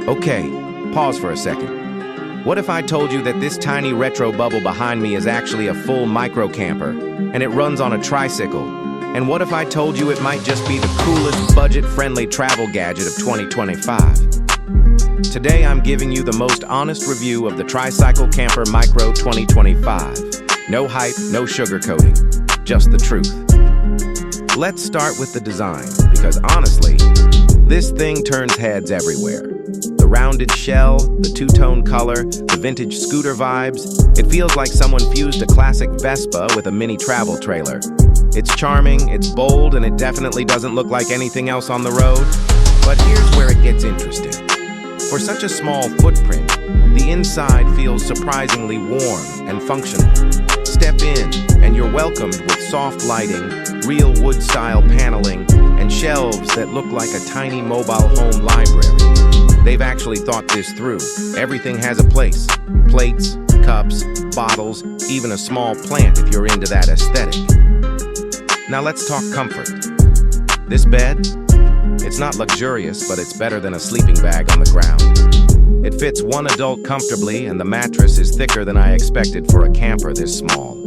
Okay, pause for a second. What if I told you that this tiny retro bubble behind me is actually a full micro camper, and it runs on a tricycle? And what if I told you it might just be the coolest budget-friendly travel gadget of 2025? Today I'm giving you the most honest review of the TriCycle Camper Micro 2025. No hype, no sugarcoating, just the truth. Let's start with the design, because honestly, this thing turns heads everywhere. The rounded shell, the two-tone color, the vintage scooter vibes, it feels like someone fused a classic Vespa with a mini travel trailer. It's charming, it's bold, and it definitely doesn't look like anything else on the road. But here's where it gets interesting. For such a small footprint, the inside feels surprisingly warm and functional. Step in, and you're welcomed with soft lighting, real wood-style paneling, and shelves that look like a tiny mobile home library. They've actually thought this through. Everything has a place. Plates, cups, bottles, even a small plant if you're into that aesthetic. Now let's talk comfort. This bed? It's not luxurious, but it's better than a sleeping bag on the ground. It fits one adult comfortably, and the mattress is thicker than I expected for a camper this small.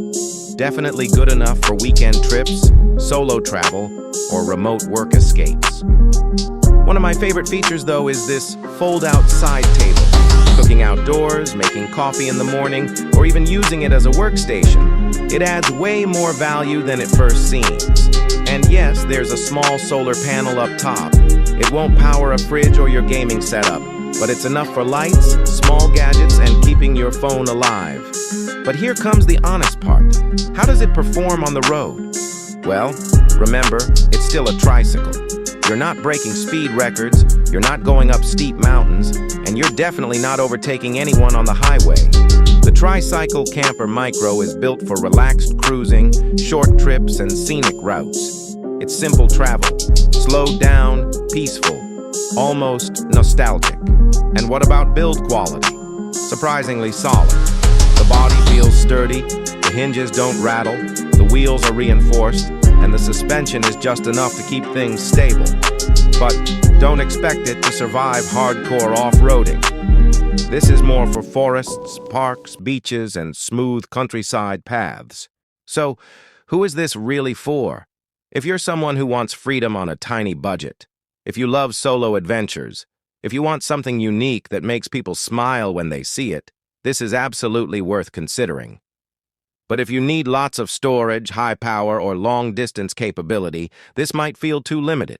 Definitely good enough for weekend trips, solo travel, or remote work escapes. One of my favorite features, though, is this fold-out side table. Cooking outdoors, making coffee in the morning, or even using it as a workstation. It adds way more value than it first seems. And yes, there's a small solar panel up top. It won't power a fridge or your gaming setup, but it's enough for lights, small gadgets, and keeping your phone alive. But here comes the honest part. How does it perform on the road? Well, remember, it's still a tricycle. You're not breaking speed records, you're not going up steep mountains, and you're definitely not overtaking anyone on the highway. The TriCycle Camper Micro is built for relaxed cruising, short trips, and scenic routes. It's simple travel, slowed down, peaceful, almost nostalgic. And what about build quality? Surprisingly solid. The body feels sturdy, the hinges don't rattle, the wheels are reinforced, and the suspension is just enough to keep things stable. But don't expect it to survive hardcore off-roading. This is more for forests, parks, beaches, and smooth countryside paths. So, who is this really for? If you're someone who wants freedom on a tiny budget, if you love solo adventures, if you want something unique that makes people smile when they see it, this is absolutely worth considering. But if you need lots of storage, high power, or long-distance capability, this might feel too limited.